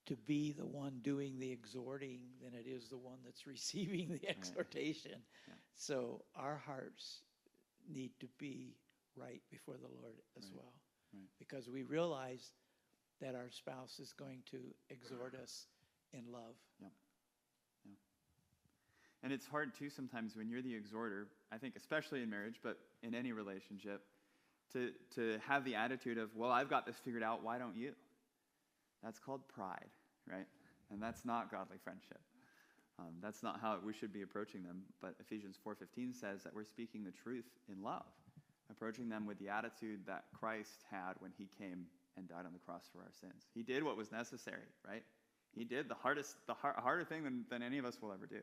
to be the one doing the exhorting than it is the one that's receiving the exhortation. Yeah. So our hearts need to be right before the Lord as well. Right. Because we realize that our spouse is going to exhort us in love. Yep. Yeah. And it's hard too sometimes when you're the exhorter, I think especially in marriage, but in any relationship, to have the attitude of, well, I've got this figured out, why don't you? That's called pride, right? And that's not godly friendship. That's not how we should be approaching them. But Ephesians 4:15 says that we're speaking the truth in love, approaching them with the attitude that Christ had when he came and died on the cross for our sins. He did what was necessary, right? He did the harder thing than any of us will ever do.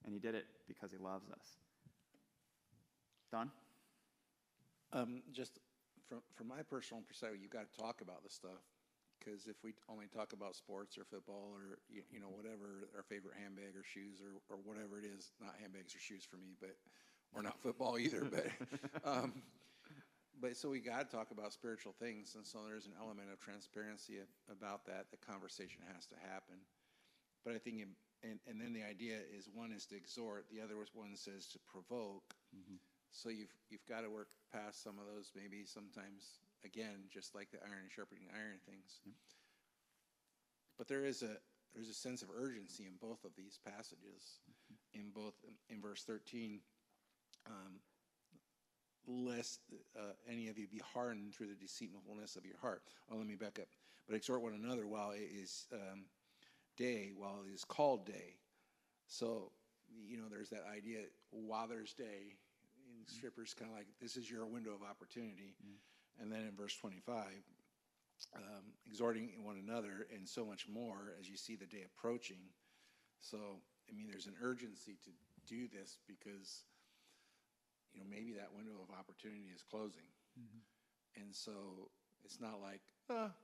And he did it because he loves us. Don? Just from my personal perspective, you've got to talk about this stuff. Because if we only talk about sports or football or whatever, our favorite handbag or shoes or whatever it is, not handbags or shoes for me, or not football either, but so we got to talk about spiritual things, and so there's an element of transparency about that. The conversation has to happen. But I think, and then the idea is one is to exhort, the other one says to provoke. Mm-hmm. So you've got to work past some of those, maybe sometimes. Again, just like the iron sharpening iron things. Yep. But there's a sense of urgency in both of these passages. Mm-hmm. In verse 13, lest any of you be hardened through the deceitfulness of your heart. Oh, let me back up. But exhort one another while it is day, while it is called day. So, there's that idea, while there's day, in Scripture's kind of like, this is your window of opportunity. Mm-hmm. And then in verse 25, exhorting one another and so much more as you see the day approaching. So, there's an urgency to do this because, maybe that window of opportunity is closing. Mm-hmm. And so it's not like,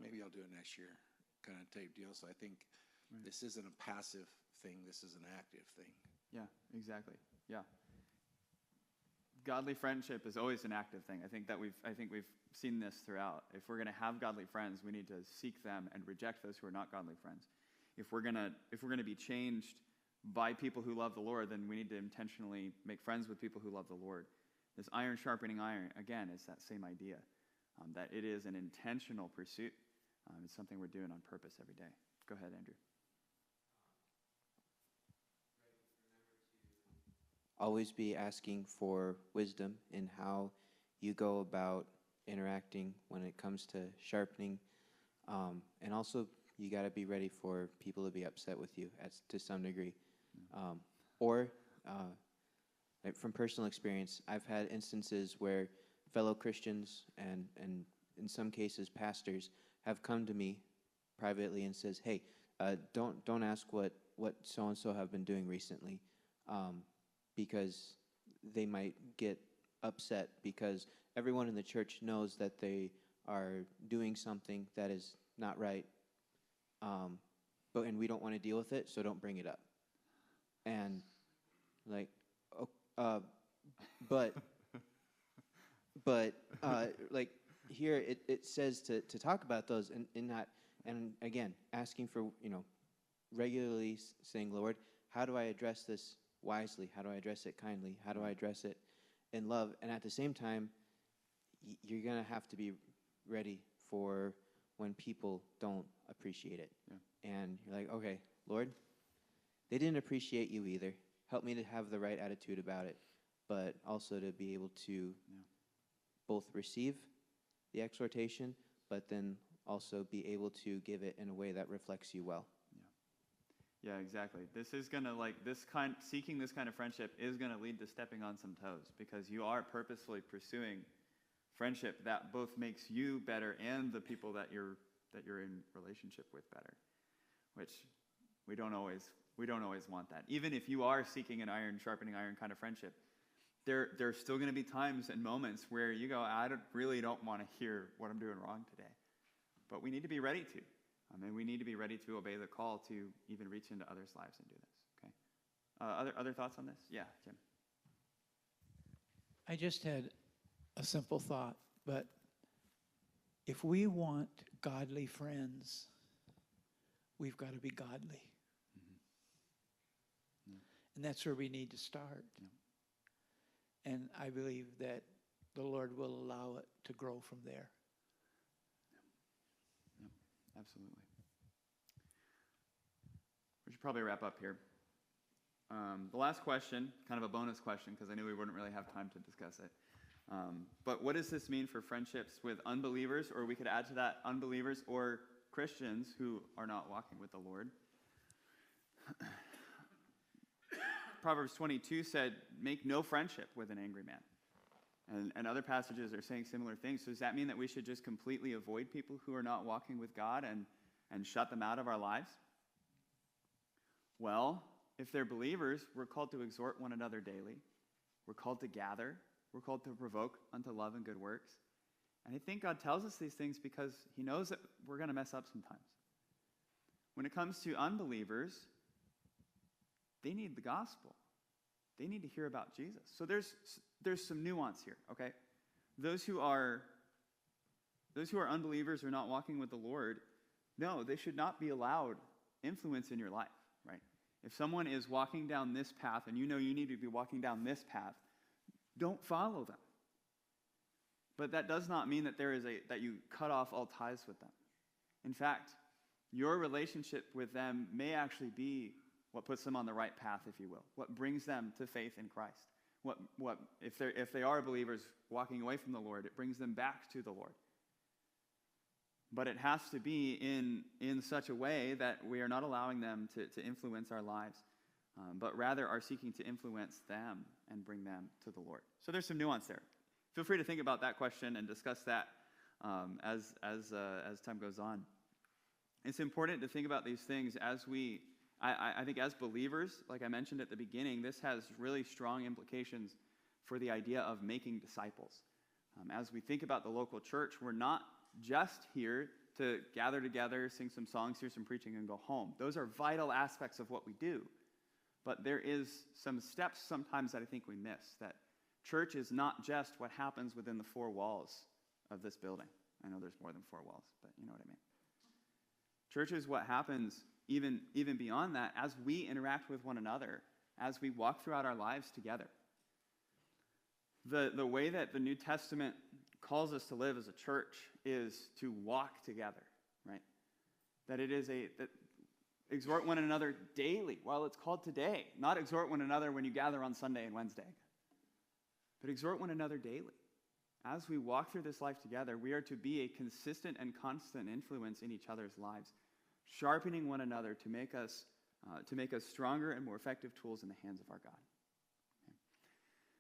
maybe I'll do it next year kind of type deal. So I think this isn't a passive thing. This is an active thing. Yeah, exactly. Yeah. Godly friendship is always an active thing. I think we've seen this throughout. If we're going to have godly friends, we need to seek them and reject those who are not godly friends. If we're going to be changed by people who love the Lord, then we need to intentionally make friends with people who love the Lord. This iron sharpening iron, again, is that same idea, that it is an intentional pursuit. It's something we're doing on purpose every day. Go ahead, Andrew. Always be asking for wisdom in how you go about interacting when it comes to sharpening, and also You got to be ready for people to be upset with you to some degree. Or, like from personal experience, I've had instances where fellow Christians and in some cases pastors have come to me privately and says, "Hey, don't ask what so and so have been doing recently," because they might get upset because everyone in the church knows that they are doing something that is not right, and we don't want to deal with it, so don't bring it up. And like, but like here it says to talk about those and not, and again asking for, regularly saying, Lord, how do I address this wisely? How do I address it kindly? How do I address it in love? And at the same time, you're going to have to be ready for when people don't appreciate it. Yeah. And you're like, okay, Lord, they didn't appreciate you either. Help me to have the right attitude about it, but also to be able to both receive the exhortation, but then also be able to give it in a way that reflects you well. Yeah, exactly. This is going to, seeking this kind of friendship is going to lead to stepping on some toes, because you are purposefully pursuing friendship that both makes you better and the people that you're in relationship with better, which we don't always want that. Even if you are seeking an iron sharpening iron kind of friendship, there's still going to be times and moments where you go, I really don't want to hear what I'm doing wrong today. But we need to be ready to. We need to be ready to obey the call to even reach into others' lives and do this. Okay. Other thoughts on this? Yeah, Jim. I just had a simple thought, but if we want godly friends, we've got to be godly. Mm-hmm. Yeah. And that's where we need to start. Yeah. And I believe that the Lord will allow it to grow from there. Absolutely. We should probably wrap up here. The last question, kind of a bonus question, because I knew we wouldn't really have time to discuss it. But what does this mean for friendships with unbelievers, or we could add to that unbelievers or Christians who are not walking with the Lord? Proverbs 22 said, make no friendship with an angry man. And other passages are saying similar things. So does that mean that we should just completely avoid people who are not walking with God and shut them out of our lives? Well, if they're believers, we're called to exhort one another daily. We're called to gather. We're called to provoke unto love and good works. And I think God tells us these things because he knows that we're going to mess up sometimes. When it comes to unbelievers, they need the gospel. They need to hear about Jesus. So there's some nuance here, okay? Those who are unbelievers or not walking with the Lord, no, they should not be allowed influence in your life, right? If someone is walking down this path and you know you need to be walking down this path, don't follow them. But that does not mean that that you cut off all ties with them. In fact, your relationship with them may actually be what puts them on the right path, if you will, what brings them to faith in Christ. What if they are believers walking away from the Lord, it brings them back to the Lord. But it has to be in such a way that we are not allowing them to influence our lives, but rather are seeking to influence them and bring them to the Lord. So there's some nuance there. Feel free to think about that question and discuss that as time goes on. It's important to think about these things as I think as believers, like I mentioned at the beginning, this has really strong implications for the idea of making disciples. As we think about the local church, we're not just here to gather together, sing some songs, hear some preaching, and go home. Those are vital aspects of what we do. But there is some steps sometimes that I think we miss, that church is not just what happens within the four walls of this building. I know there's more than four walls, but you know what I mean. Church is what happens even beyond that as we interact with one another, as we walk throughout our lives together. The way that the New Testament calls us to live as a church is to walk together, right? That it is that exhort one another daily. Well, it's called today. Not exhort one another when you gather on Sunday and Wednesday, but exhort one another daily. As we walk through this life together, we are to be a consistent and constant influence in each other's lives, sharpening one another to make us stronger and more effective tools in the hands of our God. Okay.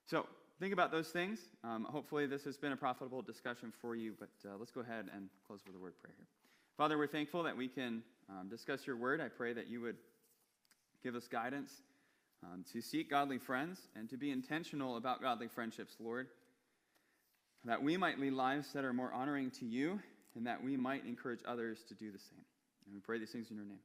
So think about those things. Hopefully this has been a profitable discussion for you, but let's go ahead and close with a word prayer here. Father, we're thankful that we can discuss your word. I pray that you would give us guidance to seek godly friends and to be intentional about godly friendships, Lord, that we might lead lives that are more honoring to you and that we might encourage others to do the same. And we pray these things in your name.